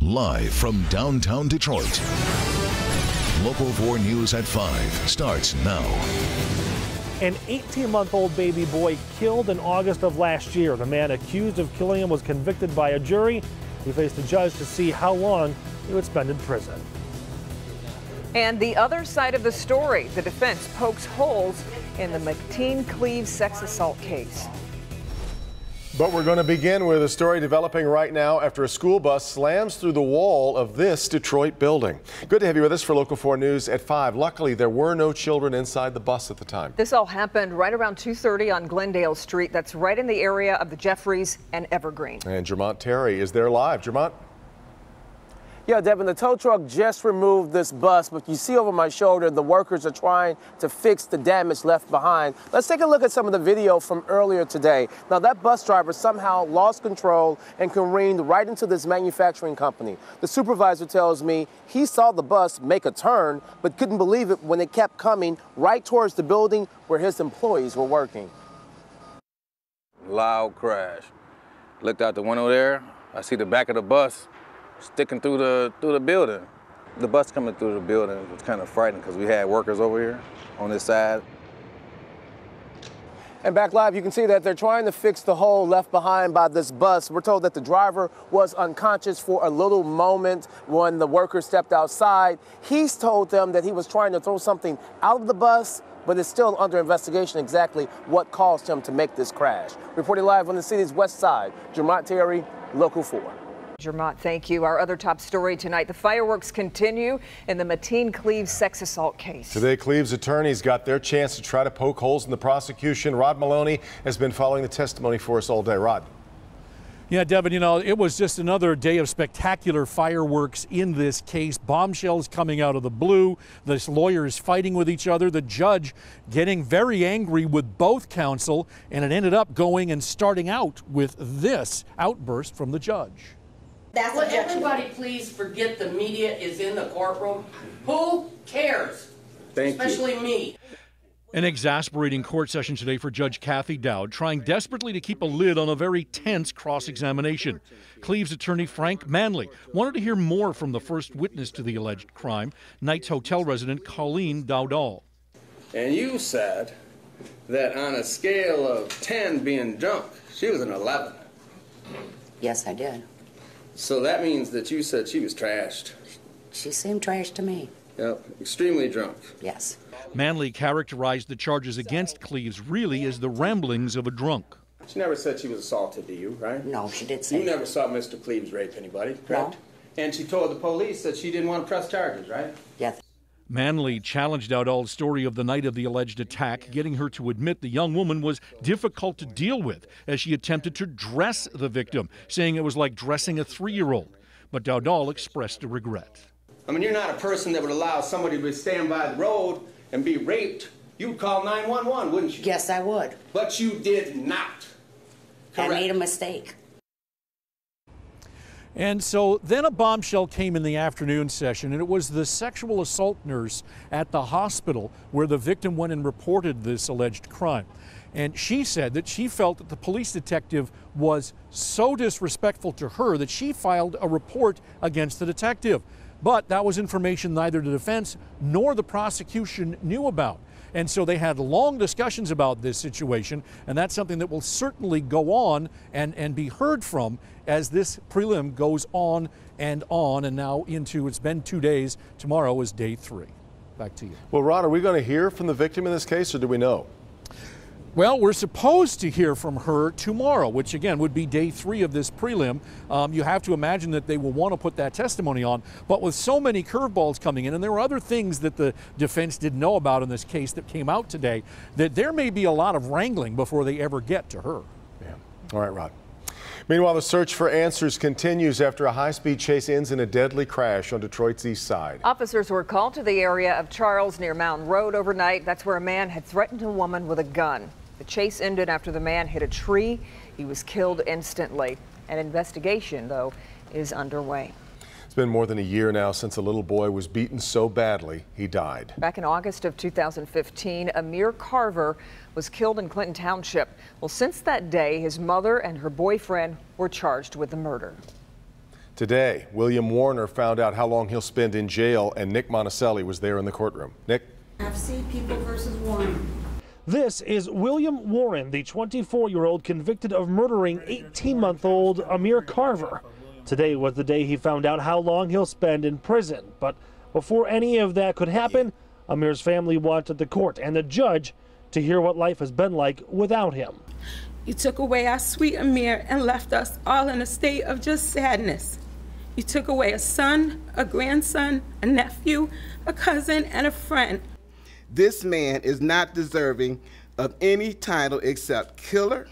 Live from downtown Detroit. Local 4 News at 5 starts now. An 18-month-old baby boy killed in August of last year. The man accused of killing him was convicted by a jury. He faced a judge to see how long he would spend in prison. And the other side of the story, the defense pokes holes in the McTeen-Cleaves sex assault case. But we're going to begin with a story developing right now after a school bus slams through the wall of this Detroit building. Good to have you with us for Local 4 News at 5. Luckily, there were no children inside the bus at the time. This all happened right around 2:30 on Glendale Street. That's right in the area of the Jeffries and Evergreen. And Jermont Terry is there live. Jermont? Yeah, Devin, the tow truck just removed this bus, but you see over my shoulder, the workers are trying to fix the damage left behind. Let's take a look at some of the video from earlier today. Now, that bus driver somehow lost control and careened right into this manufacturing company. The supervisor tells me he saw the bus make a turn, but couldn't believe it when it kept coming right towards the building where his employees were working. Loud crash. Looked out the window there. I see the back of the bus sticking through the building. The bus coming through the building was kind of frightening because we had workers over here on this side. And back live, you can see that they're trying to fix the hole left behind by this bus. We're told that the driver was unconscious for a little moment when the workers stepped outside. He's told them that he was trying to throw something out of the bus, but it's still under investigation exactly what caused him to make this crash. Reporting live on the city's west side, Jermont Terry, Local 4. Jermont, thank you. Our other top story tonight, the fireworks continue in the McTeen-Cleaves sex assault case. Today, Cleaves attorneys got their chance to try to poke holes in the prosecution. Rod Maloney has been following the testimony for us all day. Rod. Yeah, Devin, you know, it was just another day of spectacular fireworks in this case. Bombshells coming out of the blue, the lawyers fighting with each other, the judge getting very angry with both counsel, and it ended up going and starting out with this outburst from the judge. That's Will everybody please forget the media is in the courtroom? Who cares? Especially me. An exasperating court session today for Judge Kathy Dowd, trying desperately to keep a lid on a very tense cross-examination. Cleaves attorney Frank Manley wanted to hear more from the first witness to the alleged crime, Knights Hotel resident Colleen Dowdall. And you said that on a scale of 10 being drunk, she was an 11. Yes, I did. So that means that you said she was trashed. She seemed trashed to me. Yep, extremely drunk. Yes. Manley characterized the charges against Cleaves really as the ramblings of a drunk. She never said she was assaulted to you, right? No, she did say You never saw Mr. Cleaves rape anybody, correct? No. And she told the police that she didn't want to press charges, right? Yes. Manley challenged Dowdall's story of the night of the alleged attack, getting her to admit the young woman was difficult to deal with as she attempted to dress the victim, saying it was like dressing a 3-year-old. But Dowdall expressed a regret. I mean, you're not a person that would allow somebody to stand by the road and be raped. You would call 911, wouldn't you? Yes, I would. But you did not. Correct. I made a mistake. And so then a bombshell came in the afternoon session, and it was the sexual assault nurse at the hospital where the victim went and reported this alleged crime. And she said that she felt that the police detective was so disrespectful to her that she filed a report against the detective. But that was information neither the defense nor the prosecution knew about. And so they had long discussions about this situation, and that's something that will certainly go on and be heard from as this prelim goes on, and now into, it's been 2 days, tomorrow is day 3. Back to you. Well, Rod, are we going to hear from the victim in this case, or do we know? Well, we're supposed to hear from her tomorrow, which again would be day 3 of this prelim. You have to imagine that they will want to put that testimony on, but with so many curveballs coming in, and there were other things that the defense didn't know about in this case that came out today, that there may be a lot of wrangling before they ever get to her. Yeah. All right, Rod. Meanwhile, the search for answers continues after a high-speed chase ends in a deadly crash on Detroit's east side. Officers were called to the area of Charles near Mountain Road overnight. That's where a man had threatened a woman with a gun. The chase ended after the man hit a tree. He was killed instantly. An investigation, though, is underway. It's been more than a year now since a little boy was beaten so badly he died. Back in August of 2015, Amir Carver was killed in Clinton Township. Well, since that day, his mother and her boyfriend were charged with the murder. Today, William Warner found out how long he'll spend in jail, and Nick Monticelli was there in the courtroom. Nick? FC People versus Warren. This is William Warren, the 24-year-old convicted of murdering 18-month-old Amir Carver. Today was the day he found out how long he'll spend in prison. But before any of that could happen, Amir's family wanted the court and the judge to hear what life has been like without him. You took away our sweet Amir and left us all in a state of just sadness. You took away a son, a grandson, a nephew, a cousin, and a friend. This man is not deserving of any title except killer,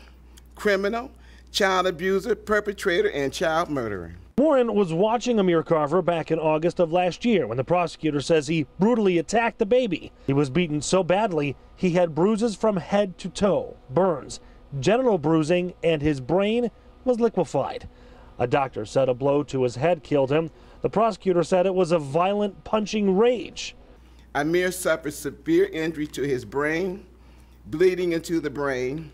criminal, child abuser, perpetrator, and child murderer. Warren was watching Amir Carver back in August of last year when the prosecutor says he brutally attacked the baby. He was beaten so badly he had bruises from head to toe, burns, genital bruising, and his brain was liquefied. A doctor said a blow to his head killed him. The prosecutor said it was a violent punching rage. Amir suffered severe injury to his brain, bleeding into the brain,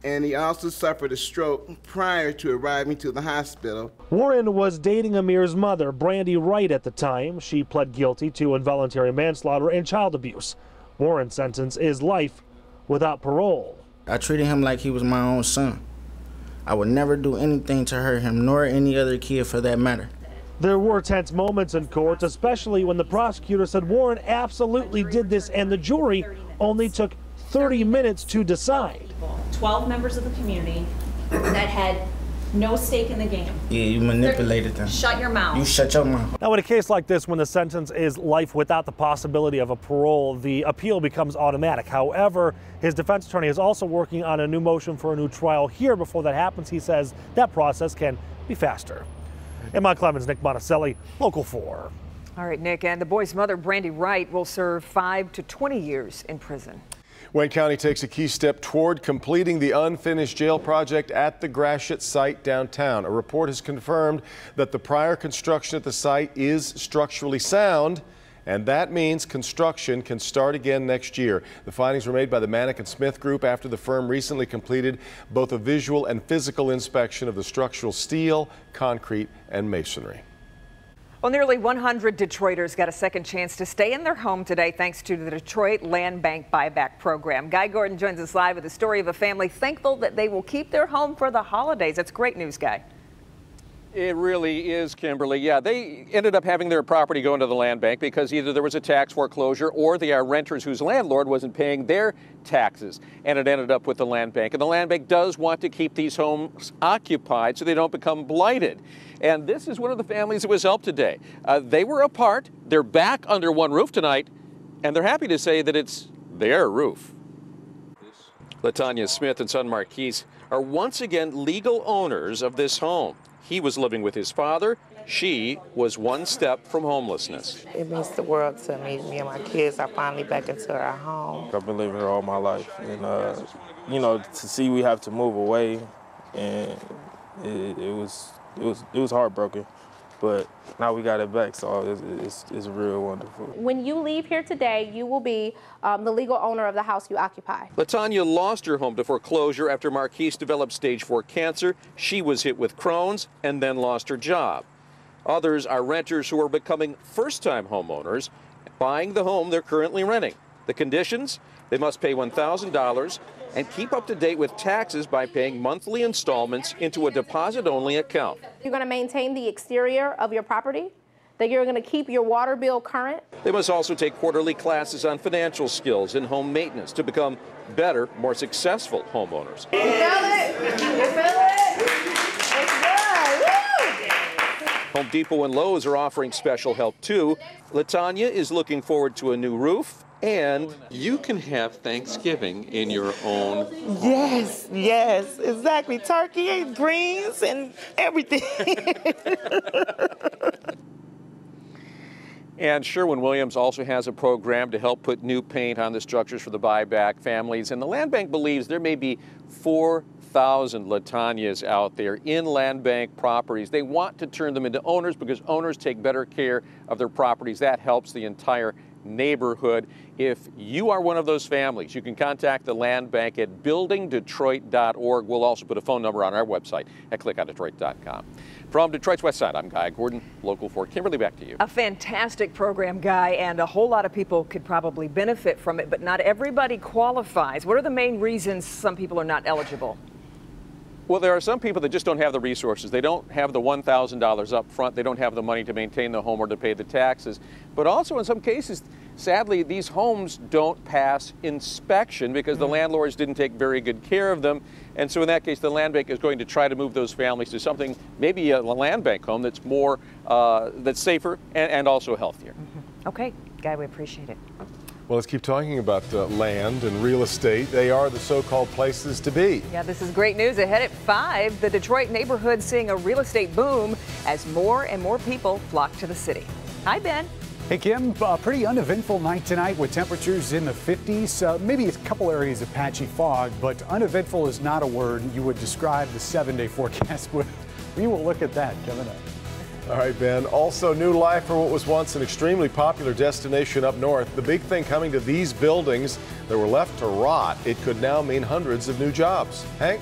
and he also suffered a stroke prior to arriving to the hospital. Warren was dating Amir's mother, Brandy Wright, at the time. She pled guilty to involuntary manslaughter and child abuse. Warren's sentence is life without parole. I treated him like he was my own son. I would never do anything to hurt him, nor any other kid for that matter. There were tense moments in court, especially when the prosecutor said Warren absolutely did this and the jury only took 30 minutes to decide. 12 members of the community that had no stake in the game. Yeah, you manipulated them. Shut your mouth. You shut your mouth. Now, in a case like this, when the sentence is life without the possibility of a parole, the appeal becomes automatic. However, his defense attorney is also working on a new motion for a new trial here. Before that happens, he says that process can be faster. In Mount Clemens, Nick Monticelli, Local 4. All right, Nick, and the boy's mother, Brandy Wright, will serve 5 to 20 years in prison. Wayne County takes a key step toward completing the unfinished jail project at the Gratiot site downtown. A report has confirmed that the prior construction at the site is structurally sound, and that means construction can start again next year. The findings were made by the Manick & Smith Group after the firm recently completed both a visual and physical inspection of the structural steel, concrete, and masonry. Well, nearly 100 Detroiters got a second chance to stay in their home today thanks to the Detroit Land Bank Buyback Program. Guy Gordon joins us live with the story of a family thankful that they will keep their home for the holidays. That's great news, Guy. It really is, Kimberly. Yeah, they ended up having their property go into the land bank because either there was a tax foreclosure or the renters whose landlord wasn't paying their taxes, and it ended up with the land bank. And the land bank does want to keep these homes occupied so they don't become blighted. And this is one of the families that was helped today. They were apart. They're back under one roof tonight, and they're happy to say that it's their roof. LaTanya Smith and son Marquise are once again legal owners of this home. He was living with his father. She was one step from homelessness. It means the world to me. Me and my kids are finally back into our home. I've been living here all my life. And, you know, to see we have to move away, and it was heartbroken. But now we got it back, so it's real wonderful. When you leave here today, you will be the legal owner of the house you occupy. LaTanya lost her home to foreclosure after Marquise developed stage 4 cancer. She was hit with Crohn's and then lost her job. Others are renters who are becoming first-time homeowners, buying the home they're currently renting. The conditions? They must pay $1,000 and keep up to date with taxes by paying monthly installments into a deposit-only account. You're going to maintain the exterior of your property, that you're going to keep your water bill current. They must also take quarterly classes on financial skills and home maintenance to become better, more successful homeowners. You feel it? You feel it? It's good. Woo! Home Depot and Lowe's are offering special help too. LaTanya is looking forward to a new roof, and you can have Thanksgiving in your own home. Yes, yes, exactly. Turkey and greens and everything. And Sherwin-Williams also has a program to help put new paint on the structures for the buyback families. And the Land Bank believes there may be 4,000 LaTanyas out there in land bank properties. They want to turn them into owners because owners take better care of their properties. That helps the entire neighborhood. If you are one of those families, you can contact the Land Bank at buildingdetroit.org. We'll also put a phone number on our website at clickondetroit.com. From Detroit's West Side, I'm Guy Gordon, Local 4. Kimberly, back to you. A fantastic program, Guy, and a whole lot of people could probably benefit from it, but not everybody qualifies. What are the main reasons some people are not eligible? Well, there are some people that just don't have the resources. They don't have the $1,000 up front. They don't have the money to maintain the home or to pay the taxes. But also in some cases, sadly, these homes don't pass inspection because the landlords didn't take very good care of them. And so in that case, the land bank is going to try to move those families to something, maybe a land bank home that's more, that's safer and also healthier. Okay, Guy, we appreciate it. Well, let's keep talking about land and real estate. They are the so-called places to be. Yeah, this is great news. Ahead at 5, the Detroit neighborhood seeing a real estate boom as more and more people flock to the city. Hi, Ben. Hey, Kim, a pretty uneventful night tonight with temperatures in the 50s. Maybe a couple areas of patchy fog, but uneventful is not a word you would describe the 7-day forecast with. We will look at that coming up. All right, Ben. Also, new life for what was once an extremely popular destination up north. The big thing coming to these buildings that were left to rot, it could now mean hundreds of new jobs. Hank?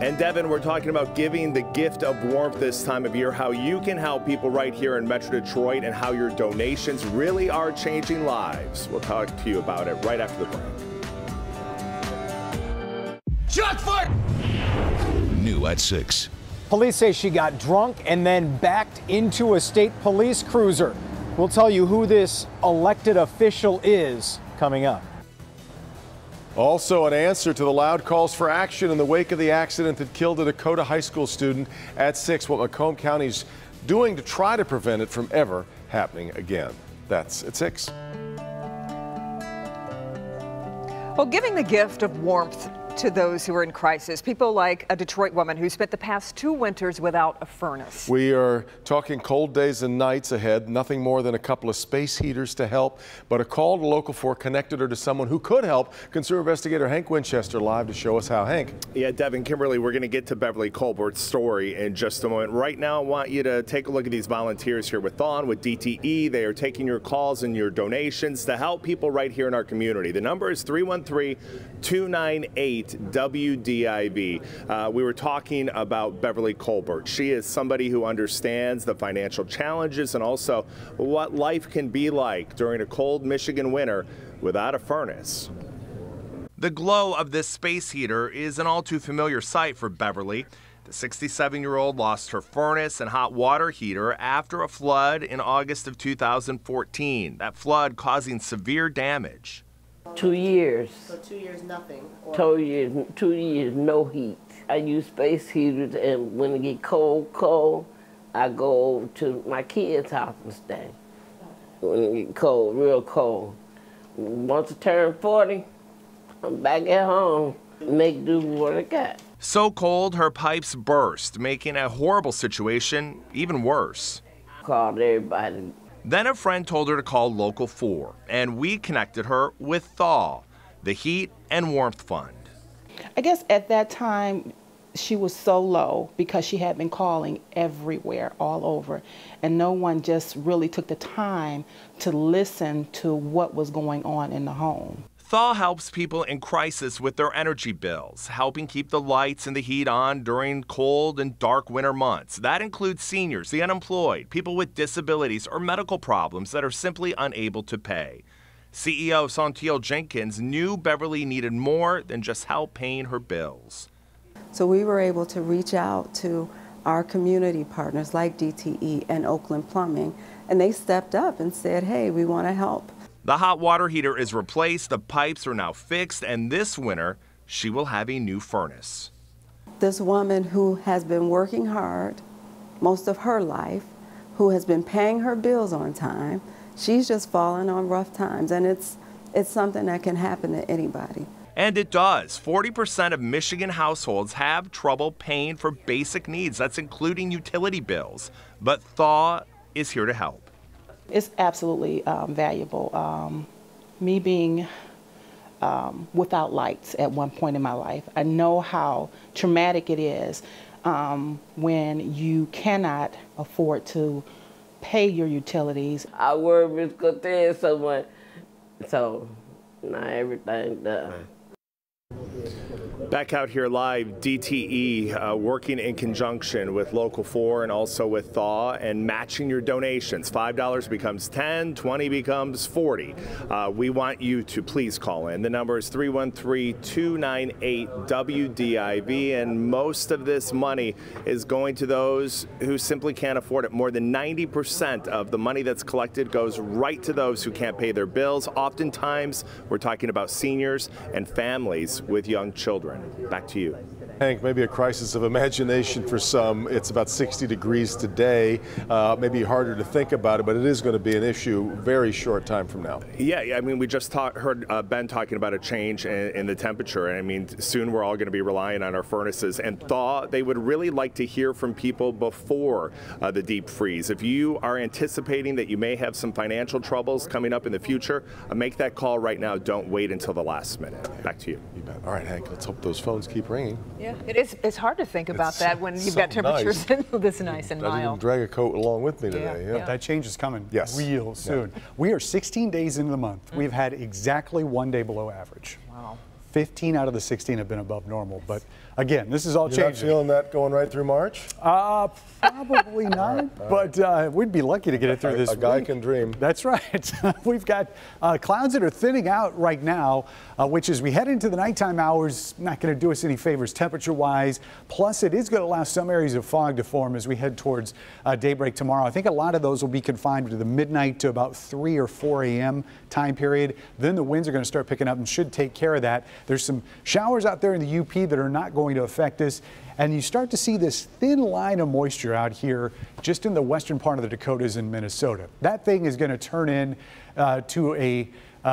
And Devin, we're talking about giving the gift of warmth this time of year, how you can help people right here in Metro Detroit and how your donations really are changing lives. We'll talk to you about it right after the break. Shot fired! New at 6. Police say she got drunk and then backed into a state police cruiser. We'll tell you who this elected official is coming up. Also, an answer to the loud calls for action in the wake of the accident that killed a Dakota High School student at 6. What Macomb County's doing to try to prevent it from ever happening again. That's at 6. Well, giving the gift of warmth to those who are in crisis, people like a Detroit woman who spent the past 2 winters without a furnace. We are talking cold days and nights ahead, nothing more than a couple of space heaters to help, but a call to Local 4 connected her to someone who could help. Consumer investigator Hank Winchester live to show us how. Hank. Yeah, Devin, Kimberly, we're going to get to Beverly Colbert's story in just a moment. Right now, I want you to take a look at these volunteers here with Thawne, with DTE. They are taking your calls and your donations to help people right here in our community. The number is 313-298-WDIV. We were talking about Beverly Colbert. She is somebody who understands the financial challenges and also what life can be like during a cold Michigan winter without a furnace. The glow of this space heater is an all too familiar sight for Beverly. The 67-year-old lost her furnace and hot water heater after a flood in August of 2014. That flood causing severe damage. 2 years. So 2 years, nothing? 2 years, no heat. I use space heaters, and when it get cold, I go over to my kids' house and stay. When it get cold, real cold. Once I turn 40, I'm back at home, make do with what I got. So cold, her pipes burst, making a horrible situation even worse. Called everybody. Then a friend told her to call Local 4, and we connected her with Thaw, the Heat and Warmth Fund. I guess at that time, she was so low because she had been calling everywhere, all over, and no one just really took the time to listen to what was going on in the home. Thaw helps people in crisis with their energy bills, helping keep the lights and the heat on during cold and dark winter months. That includes seniors, the unemployed, people with disabilities or medical problems that are simply unable to pay. CEO Santiel Jenkins knew Beverly needed more than just help paying her bills. So we were able to reach out to our community partners like DTE and Oakland Plumbing, and they stepped up and said, hey, we want to help. The hot water heater is replaced, the pipes are now fixed, and this winter, she will have a new furnace. This woman who has been working hard most of her life, who has been paying her bills on time, she's just fallen on rough times, and it's something that can happen to anybody. And it does. 40% of Michigan households have trouble paying for basic needs. That's including utility bills. But Thaw is here to help. It's absolutely valuable. Me being without lights at one point in my life, I know how traumatic it is when you cannot afford to pay your utilities. I work with Cote someone, so not everything done. Back out here live, DTE working in conjunction with Local 4 and also with Thaw and matching your donations. $5 becomes $10, $20 becomes $40. We want you to please call in. The number is 313-298-WDIV, and most of this money is going to those who simply can't afford it. More than 90% of the money that's collected goes right to those who can't pay their bills. Oftentimes, we're talking about seniors and families with young children. Back to you. Hank, maybe a crisis of imagination for some. It's about 60 degrees today. Maybe harder to think about it, but it is going to be an issue very short time from now. Yeah, I mean, we just heard Ben talking about a change in the temperature. And I mean, soon we're all going to be relying on our furnaces. And Thaw, they would really like to hear from people before the deep freeze. If you are anticipating that you may have some financial troubles coming up in the future, make that call right now. Don't wait until the last minute. Back to you. You bet. All right, Hank, let's hope those phones keep ringing. Yeah, it is. It's hard to think about that when you've got temperatures this nice and I didn't even mild. drag a coat along with me today. Yeah. That change is coming Yes. real soon. Yeah. We are 16 days into the month. We've had exactly 1 day below average. Wow. 15 out of the 16 have been above normal. But again, this is all You're not changing. feeling that going right through March? Probably not, but we'd be lucky to get it through this week. A guy can dream. That's right. We've got clouds that are thinning out right now, which as we head into the nighttime hours, not going to do us any favors temperature-wise. Plus, it is going to allow some areas of fog to form as we head towards daybreak tomorrow. I think a lot of those will be confined to the midnight to about 3 or 4 a.m. time period. Then the winds are going to start picking up and should take care of that. There's some showers out there in the UP that are not going to affect us. And you start to see this thin line of moisture out here just in the western part of the Dakotas and Minnesota. That thing is going to turn in to a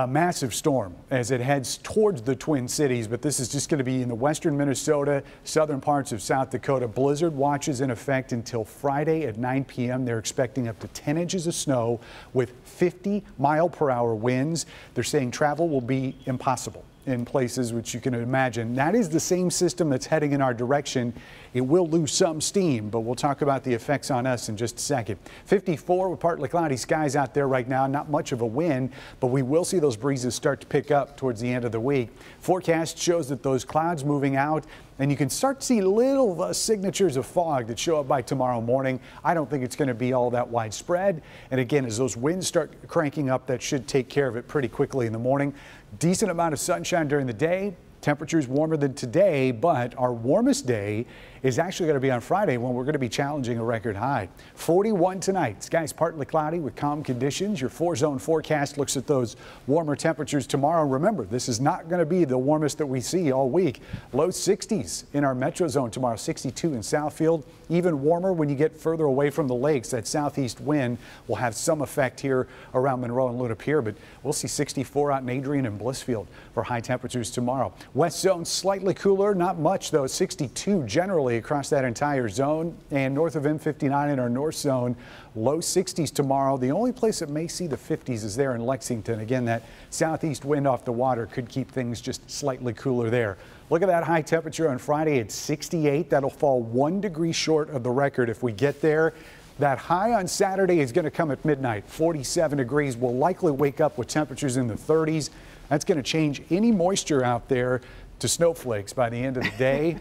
massive storm as it heads towards the Twin Cities, but this is just going to be in the western Minnesota, southern parts of South Dakota. Blizzard watches in effect until Friday at 9 p.m. They're expecting up to 10 inches of snow with 50-mile-per-hour winds. They're saying travel will be impossible in places which you can imagine. That is the same system that's heading in our direction. It will lose some steam, but we'll talk about the effects on us in just a second. 54 with partly cloudy skies out there right now. Not much of a wind, but we will see those breezes start to pick up towards the end of the week. Forecast shows that those clouds moving out, and you can start to see little signatures of fog that show up by tomorrow morning. I don't think it's going to be all that widespread. And again, as those winds start cranking up, that should take care of it pretty quickly in the morning. Decent amount of sunshine during the day. Temperatures warmer than today, but our warmest day is actually going to be on Friday when we're going to be challenging a record high. 41 tonight. Skies partly cloudy with calm conditions. Your 4-zone forecast looks at those warmer temperatures tomorrow. Remember, this is not going to be the warmest that we see all week. Low 60s in our metro zone tomorrow, 62 in Southfield. Even warmer when you get further away from the lakes. That southeast wind will have some effect here around Monroe and Luna Pier, but we'll see 64 out in Adrian and Blissfield for high temperatures tomorrow. West zone slightly cooler, not much though, 62 generally across that entire zone, and north of M59 in our north zone, low 60s tomorrow. The only place that may see the 50s is there in Lexington. Again, that southeast wind off the water could keep things just slightly cooler there. Look at that high temperature on Friday at 68. That'll fall 1 degree short of the record if we get there. That high on Saturday is going to come at midnight, 47 degrees. We'll likely wake up with temperatures in the 30s. That's going to change any moisture out there to snowflakes by the end of the day.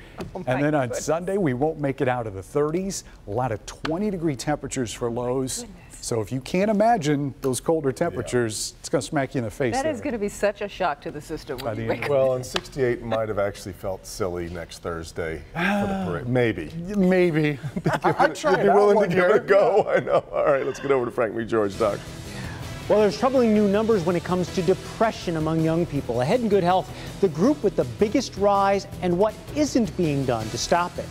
And then on Sunday, we won't make it out of the 30s. A lot of 20-degree temperatures for lows. So if you can't imagine those colder temperatures, it's going to smack you in the face. That is going to be such a shock to the system when you wake up. Well, and 68 might have actually felt silly next Thursday for the parade. Maybe. Maybe. I'd try it. You'd be willing to give it a go. I know. All right, let's get over to Frank McGeorge, Doc. Well, there's troubling new numbers when it comes to depression among young people. Ahead in Good Health, the group with the biggest rise and what isn't being done to stop it.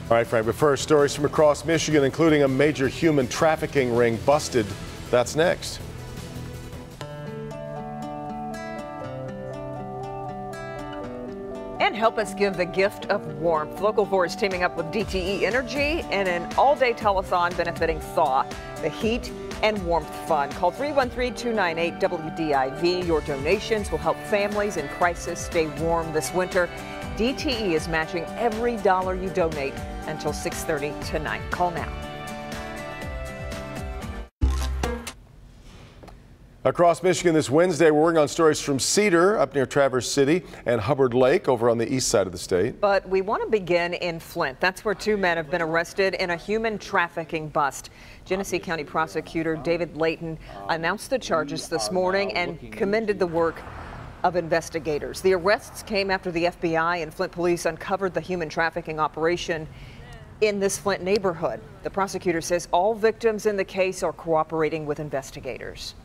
All right, Frank, but first, stories from across Michigan, including a major human trafficking ring busted. That's next. And help us give the gift of warmth. Local 4 is teaming up with DTE Energy in an all-day telethon benefiting Thaw, the Heat and Warmth Fund. Call 313-298-WDIV. Your donations will help families in crisis stay warm this winter. DTE is matching every dollar you donate until 6:30 tonight. Call now. Across Michigan this Wednesday, we're working on stories from Cedar up near Traverse City and Hubbard Lake over on the east side of the state. But we want to begin in Flint. That's where 2 men have been arrested in a human trafficking bust. Genesee County Prosecutor David Layton announced the charges this morning and commended the work of investigators. The arrests came after the FBI and Flint police uncovered the human trafficking operation in this Flint neighborhood. The prosecutor says all victims in the case are cooperating with investigators.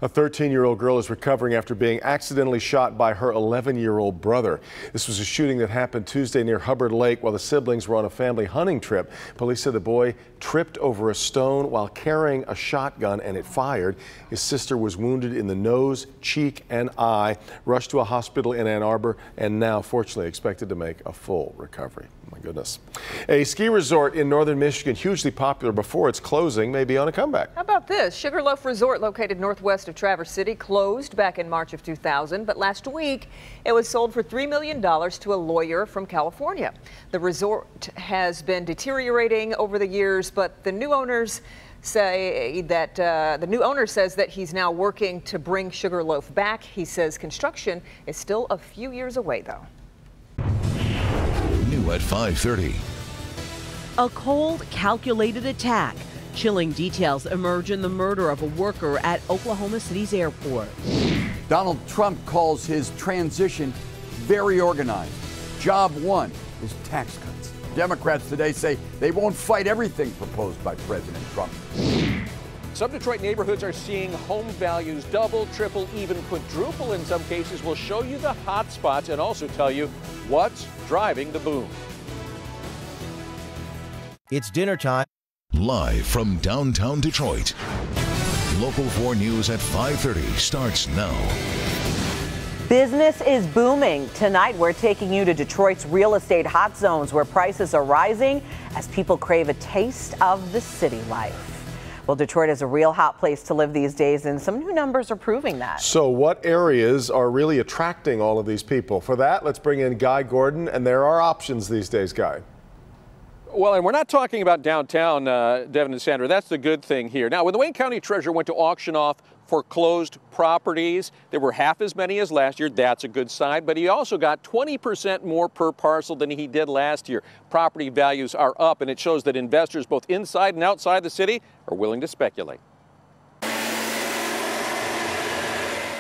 A 13-year-old girl is recovering after being accidentally shot by her 11-year-old brother. This was a shooting that happened Tuesday near Hubbard Lake while the siblings were on a family hunting trip. Police said the boy tripped over a stone while carrying a shotgun and it fired. His sister was wounded in the nose, cheek, and eye, rushed to a hospital in Ann Arbor, and now fortunately expected to make a full recovery. My goodness. A ski resort in northern Michigan, hugely popular before its closing, may be on a comeback. How about this? Sugarloaf Resort, located northwest of Traverse City, closed back in March of 2000, but last week it was sold for $3 million to a lawyer from California. The resort has been deteriorating over the years, but the new owners say that the new owner says that he's now working to bring Sugarloaf back. He says construction is still a few years away, though. New at 5:30. A cold, calculated attack. Chilling details emerge in the murder of a worker at Oklahoma City's airport. Donald Trump calls his transition very organized. Job one is tax cuts. Democrats today say they won't fight everything proposed by President Trump. Some Detroit neighborhoods are seeing home values double, triple, even quadruple in some cases. We'll show you the hot spots and also tell you what's driving the boom. It's dinner time. Live from downtown Detroit. Local 4 News at 5:30 starts now. Business is booming. Tonight, we're taking you to Detroit's real estate hot zones where prices are rising as people crave a taste of the city life. Well, Detroit is a real hot place to live these days, and some new numbers are proving that. So what areas are really attracting all of these people? For that, let's bring in Guy Gordon, and there are options these days, Guy. Well, and we're not talking about downtown, Devin and Sandra. That's the good thing here. Now, when the Wayne County Treasurer went to auction off foreclosed properties, there were half as many as last year. That's a good sign. But he also got 20% more per parcel than he did last year. Property values are up, and it shows that investors both inside and outside the city are willing to speculate.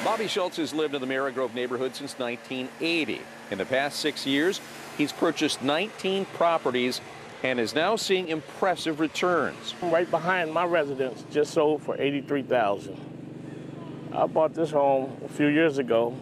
Bobby Schultz has lived in the Marygrove neighborhood since 1980. In the past 6 years, he's purchased 19 properties and is now seeing impressive returns. Right behind my residence just sold for $83,000. I bought this home a few years ago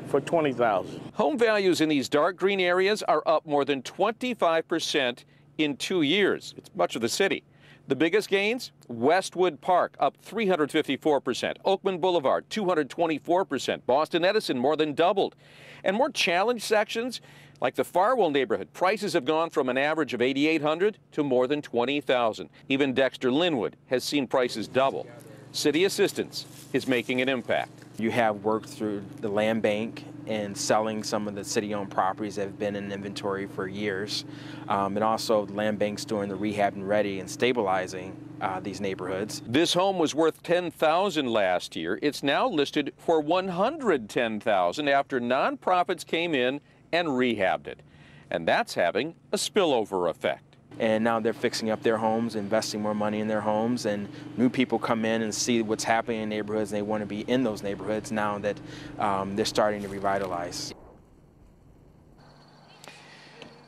for $20,000. Home values in these dark green areas are up more than 25% in 2 years. It's much of the city. The biggest gains? Westwood Park, up 354%. Oakman Boulevard, 224%. Boston Edison, more than doubled. And more challenged sections, like the Farwell neighborhood, prices have gone from an average of $8,800 to more than $20,000. Even Dexter Linwood has seen prices double. City assistance is making an impact. You have worked through the land bank and selling some of the city-owned properties that have been in inventory for years. And also the land bank's doing the rehab and ready and stabilizing these neighborhoods. This home was worth $10,000 last year. It's now listed for $110,000 after nonprofits came in and rehabbed it. And that's having a spillover effect. And now they're fixing up their homes, investing more money in their homes, and new people come in and see what's happening in neighborhoods, and they want to be in those neighborhoods now that they're starting to revitalize.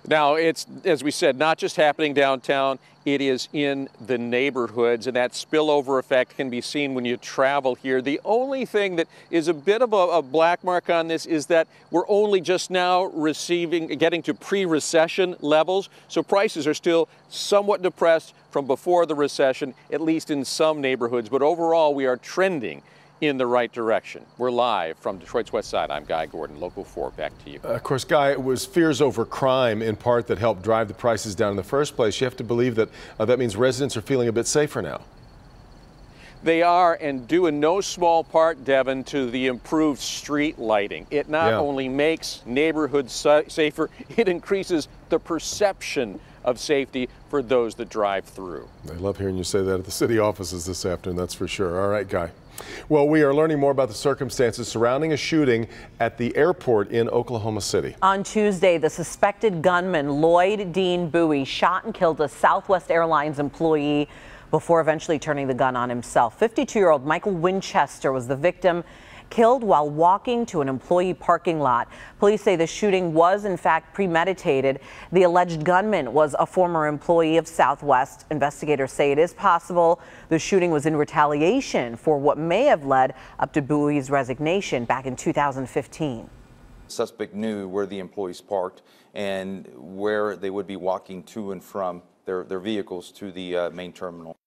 Now, it's, as we said, not just happening downtown, it is in the neighborhoods, and that spillover effect can be seen when you travel here. The only thing that is a bit of a black mark on this is that we're only just now getting to pre-recession levels, so prices are still somewhat depressed from before the recession, at least in some neighborhoods, but overall we are trending in the right direction. We're live from Detroit's West Side. I'm Guy Gordon, Local 4. Back to you. Of course, Guy, it was fears over crime in part that helped drive the prices down in the first place. You have to believe that that means residents are feeling a bit safer now. They are, and due in no small part, Devin, to the improved street lighting. It not only makes neighborhoods safer, it increases the perception of safety for those that drive through. I love hearing you say that at the city offices this afternoon, that's for sure. All right, Guy. Well, we are learning more about the circumstances surrounding a shooting at the airport in Oklahoma City. On Tuesday, the suspected gunman, Lloyd Dean Bowie, shot and killed a Southwest Airlines employee before eventually turning the gun on himself. 52-year-old Michael Winchester was the victim, killed while walking to an employee parking lot. Police say the shooting was in fact premeditated. The alleged gunman was a former employee of Southwest. Investigators say it is possible the shooting was in retaliation for what may have led up to Bowie's resignation back in 2015. Suspect knew where the employees parked and where they would be walking to and from their vehicles to the main terminal.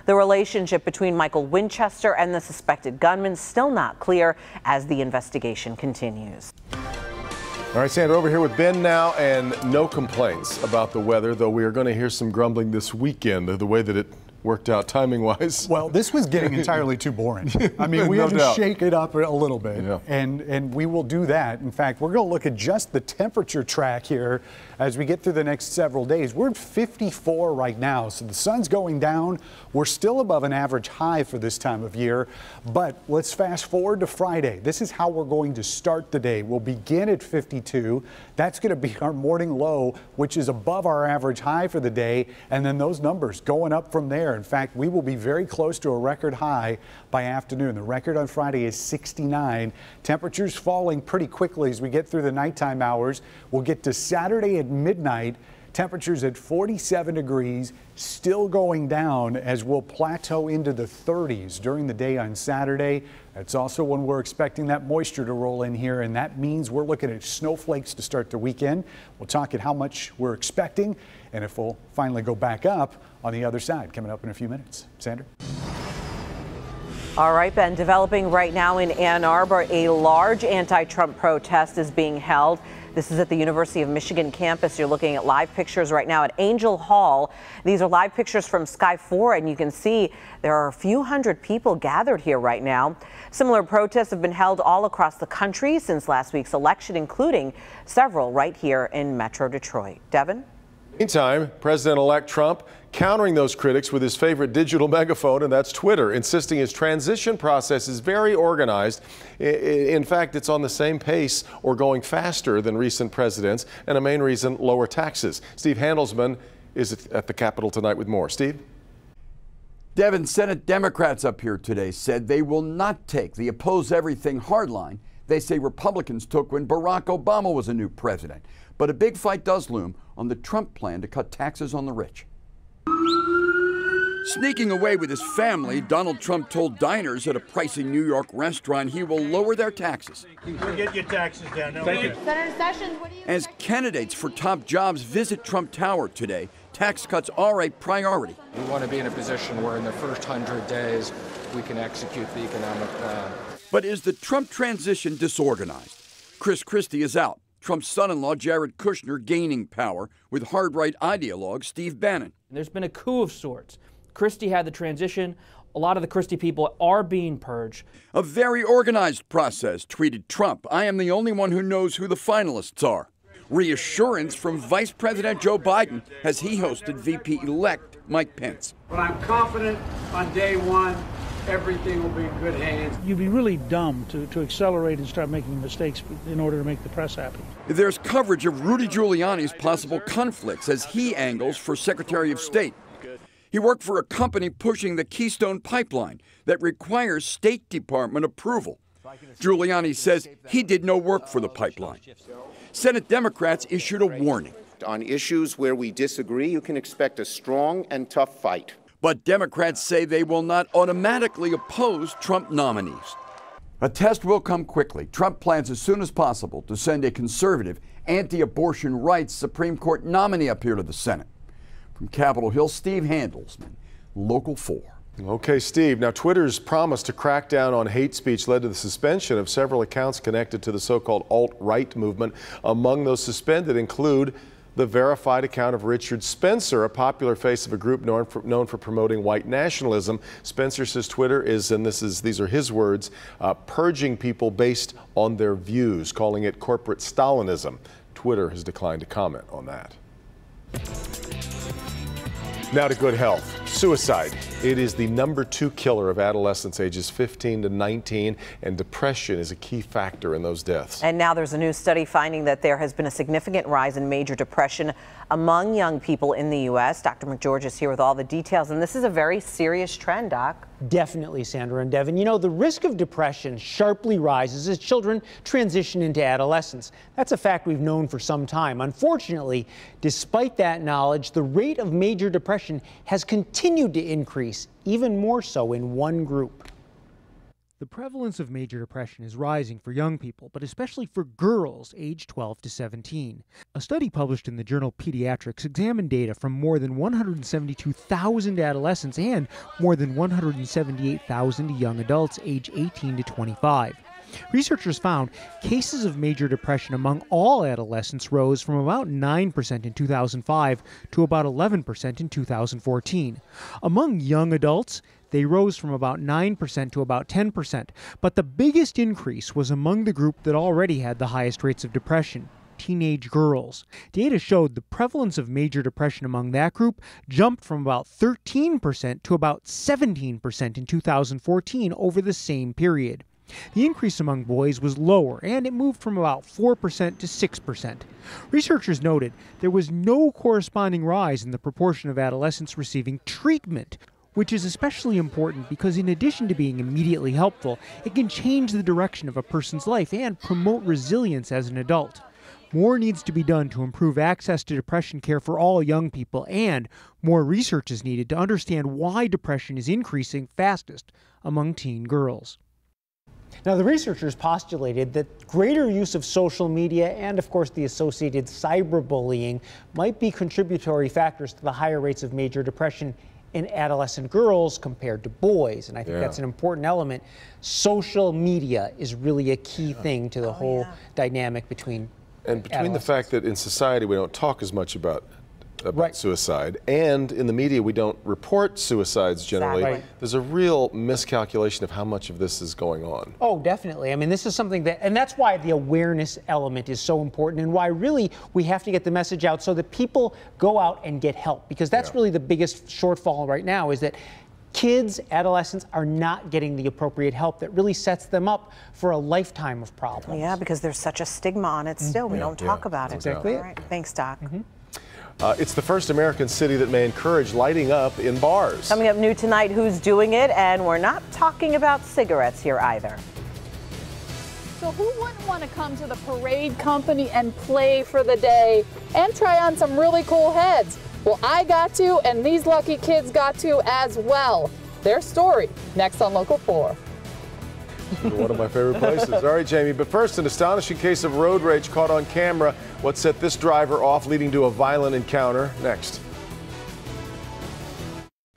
The relationship between Michael Winchester and the suspected gunman still not clear as the investigation continues. All right, Sandra, over here with Ben now, and no complaints about the weather, though we are going to hear some grumbling this weekend, the way that it worked out timing-wise. Well, this was getting entirely too boring. I mean, we had to shake it up a little bit, and we will do that. In fact, we're going to look at just the temperature track here as we get through the next several days. We're at 54 right now, so the sun's going down. We're still above an average high for this time of year, but let's fast forward to Friday. This is how we're going to start the day. We'll begin at 52. That's going to be our morning low, which is above our average high for the day, and then those numbers going up from there. In fact, we will be very close to a record high by afternoon. The record on Friday is 69. Temperatures falling pretty quickly as we get through the nighttime hours. We'll get to Saturday at midnight. Temperatures at 47 degrees, still going down as we'll plateau into the 30s during the day on Saturday. That's also when we're expecting that moisture to roll in here, and that means we're looking at snowflakes to start the weekend. We'll talk at how much we're expecting and if we'll finally go back up on the other side, coming up in a few minutes. Sandra? All right, Ben, developing right now in Ann Arbor, a large anti-Trump protest is being held. This is at the University of Michigan campus. You're looking at live pictures right now at Angel Hall. These are live pictures from Sky 4, and you can see there are a few hundred people gathered here right now. Similar protests have been held all across the country since last week's election, including several right here in Metro Detroit. Devin? Meantime, President-elect Trump countering those critics with his favorite digital megaphone, and that's Twitter, insisting his transition process is very organized. In fact, it's on the same pace or going faster than recent presidents, and a main reason, lower taxes. Steve Handelsman is at the Capitol tonight with more. Steve? Devin, Senate Democrats up here today said they will not take the oppose everything hardline they say Republicans took when Barack Obama was a new president. But a big fight does loom on the Trump plan to cut taxes on the rich. Sneaking away with his family, Donald Trump told diners at a pricey New York restaurant he will lower their taxes. We'll get your taxes down. No, thank you. Senator Sessions, what do you As candidates for top jobs visit Trump Tower today, tax cuts are a priority. We want to be in a position where in the first 100 days we can execute the economic plan. But is the Trump transition disorganized? Chris Christie is out. Trump's son-in-law, Jared Kushner, gaining power with hard-right ideologue Steve Bannon. There's been a coup of sorts. Christie had the transition. A lot of the Christie people are being purged. A very organized process, tweeted Trump. I am the only one who knows who the finalists are. Reassurance from Vice President Joe Biden as he hosted VP-elect Mike Pence. But I'm confident on day one, everything will be in good hands. You'd be really dumb to accelerate and start making mistakes in order to make the press happy. There's coverage of Rudy Giuliani's possible conflicts as he angles for Secretary of State. He worked for a company pushing the Keystone Pipeline that requires State Department approval. Giuliani says he did no work for the pipeline. Senate Democrats issued a warning. On issues where we disagree, you can expect a strong and tough fight. But Democrats say they will not automatically oppose Trump nominees. A test will come quickly. Trump plans as soon as possible to send a conservative, anti-abortion rights Supreme Court nominee up here to the Senate. From Capitol Hill, Steve Handelsman, Local 4. Okay, Steve. Now, Twitter's promise to crack down on hate speech led to the suspension of several accounts connected to the so-called alt-right movement. Among those suspended include the verified account of Richard Spencer, a popular face of a group known for promoting white nationalism. Spencer says Twitter is, and these are his words, purging people based on their views, calling it corporate Stalinism. Twitter has declined to comment on that. Now to good health. Suicide. It is the #2 killer of adolescents ages 15 to 19, and depression is a key factor in those deaths. And now there's a new study finding that there has been a significant rise in major depression among young people in the U.S. Dr. McGeorge is here with all the details, and this is a very serious trend, Doc. Definitely, Sandra and Devin. You know, the risk of depression sharply rises as children transition into adolescence. That's a fact we've known for some time. Unfortunately, despite that knowledge, the rate of major depression has continued to increase, even more so in one group. The prevalence of major depression is rising for young people, but especially for girls aged 12 to 17. A study published in the journal Pediatrics examined data from more than 172,000 adolescents and more than 178,000 young adults aged 18 to 25. Researchers found cases of major depression among all adolescents rose from about 9% in 2005 to about 11% in 2014. Among young adults, they rose from about 9% to about 10%, but the biggest increase was among the group that already had the highest rates of depression, teenage girls. Data showed the prevalence of major depression among that group jumped from about 13% to about 17% in 2014 over the same period. The increase among boys was lower, and it moved from about 4% to 6%. Researchers noted there was no corresponding rise in the proportion of adolescents receiving treatment, which is especially important because in addition to being immediately helpful, it can change the direction of a person's life and promote resilience as an adult. More needs to be done to improve access to depression care for all young people, and more research is needed to understand why depression is increasing fastest among teen girls. Now, the researchers postulated that greater use of social media and, of course, the associated cyberbullying might be contributory factors to the higher rates of major depression in adolescent girls compared to boys. And I think that's an important element. Social media is really a key thing to the whole dynamic between the fact that in society we don't talk as much about suicide, and in the media we don't report suicides generally, there's a real miscalculation of how much of this is going on. Oh, definitely. I mean, this is something that, and that's why the awareness element is so important, and why really we have to get the message out so that people go out and get help, because that's really the biggest shortfall right now, is that kids, adolescents are not getting the appropriate help that really sets them up for a lifetime of problems. Yeah, because there's such a stigma on it still. We don't talk about it. Exactly. All right. Thanks, Doc. It's the first American city that may encourage lighting up in bars. Coming up new tonight, who's doing it? And we're not talking about cigarettes here either. So who wouldn't want to come to the Parade Company and play for the day and try on some really cool heads? Well, I got to, and these lucky kids got to as well. Their story next on Local 4. One of my favorite places. All right, Jamie, but first, an astonishing case of road rage caught on camera. What set this driver off, leading to a violent encounter? Next.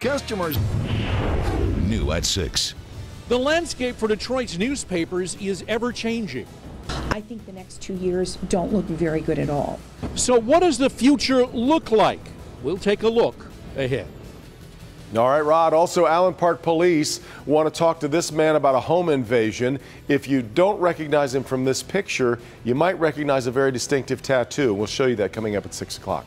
Customers. New at 6. The landscape for Detroit's newspapers is ever-changing. I think the next 2 years don't look very good at all. So what does the future look like? We'll take a look ahead. All right, Rod. Also, Allen Park police want to talk to this man about a home invasion. If you don't recognize him from this picture, you might recognize a very distinctive tattoo. We'll show you that coming up at 6 o'clock.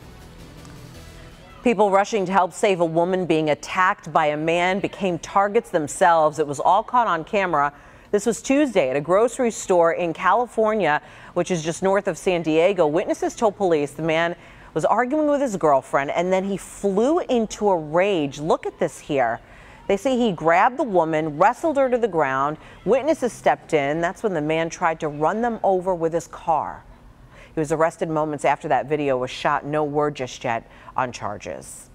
People rushing to help save a woman being attacked by a man became targets themselves. It was all caught on camera. This was Tuesday at a grocery store in California, which is just north of San Diego. Witnesses told police the man was arguing with his girlfriend, and then he flew into a rage. Look at this here. They say he grabbed the woman, wrestled her to the ground. Witnesses stepped in. That's when the man tried to run them over with his car. He was arrested moments after that video was shot. No word just yet on charges.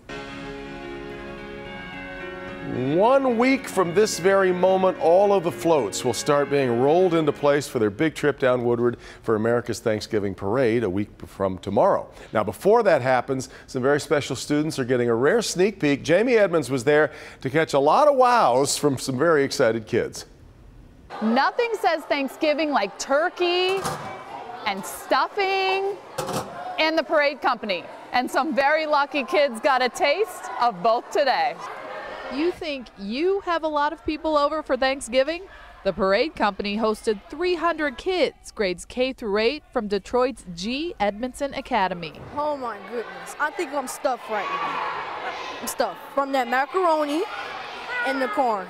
1 week from this very moment, all of the floats will start being rolled into place for their big trip down Woodward for America's Thanksgiving Parade a week from tomorrow. Now, before that happens, some very special students are getting a rare sneak peek. Jamie Edmonds was there to catch a lot of wows from some very excited kids. Nothing says Thanksgiving like turkey and stuffing and the Parade Company. And some very lucky kids got a taste of both today. You think you have a lot of people over for Thanksgiving? The Parade Company hosted 300 kids, grades K through 8, from Detroit's G. Edmondson Academy. Oh my goodness, I think I'm stuffed right now. I'm stuffed from that macaroni and the corn.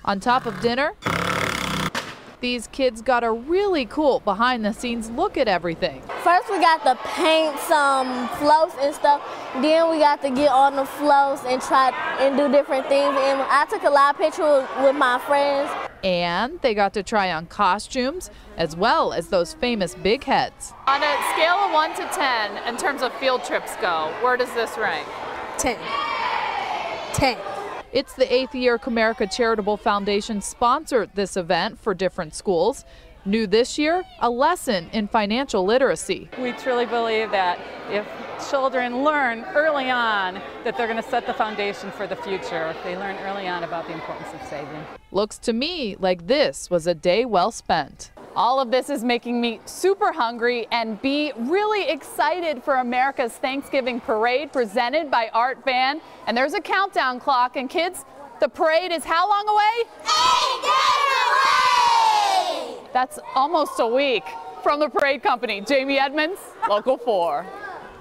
On top of dinner, these kids got a really cool behind-the-scenes look at everything. First we got to paint some floats and stuff, then we got to get on the floats and try and do different things, and I took a lot of pictures with my friends. And they got to try on costumes as well as those famous big heads. On a scale of 1 to 10 in terms of field trips go, where does this rank? 10. 10. It's the 8th year Comerica Charitable Foundation sponsored this event for different schools. New this year, a lesson in financial literacy. We truly believe that if children learn early on that they're going to set the foundation for the future, if they learn early on about the importance of saving. Looks to me like this was a day well spent. All of this is making me super hungry and be really excited for America's Thanksgiving Parade presented by Art Van. And there's a countdown clock, and kids, the parade is how long away? 8 days away! That's almost a week. From the Parade Company, Jamie Edmonds, Local 4.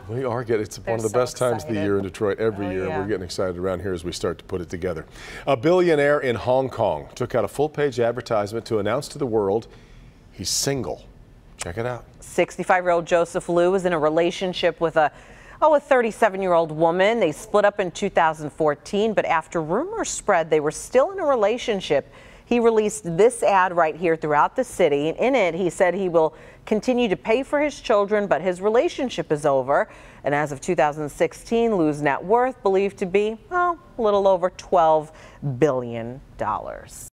We are getting, it's one of the best times of the year in Detroit every year. yeah. We're getting excited around here as we start to put it together. A billionaire in Hong Kong took out a full-page advertisement to announce to the world he's single. Check it out. 65-year-old Joseph Liu is in a relationship with a 37-year-old woman. They split up in 2014, but after rumors spread they were still in a relationship, he released this ad right here throughout the city. In it, he said he will continue to pay for his children, but his relationship is over. And as of 2016, Liu's net worth believed to be, a little over $12 billion.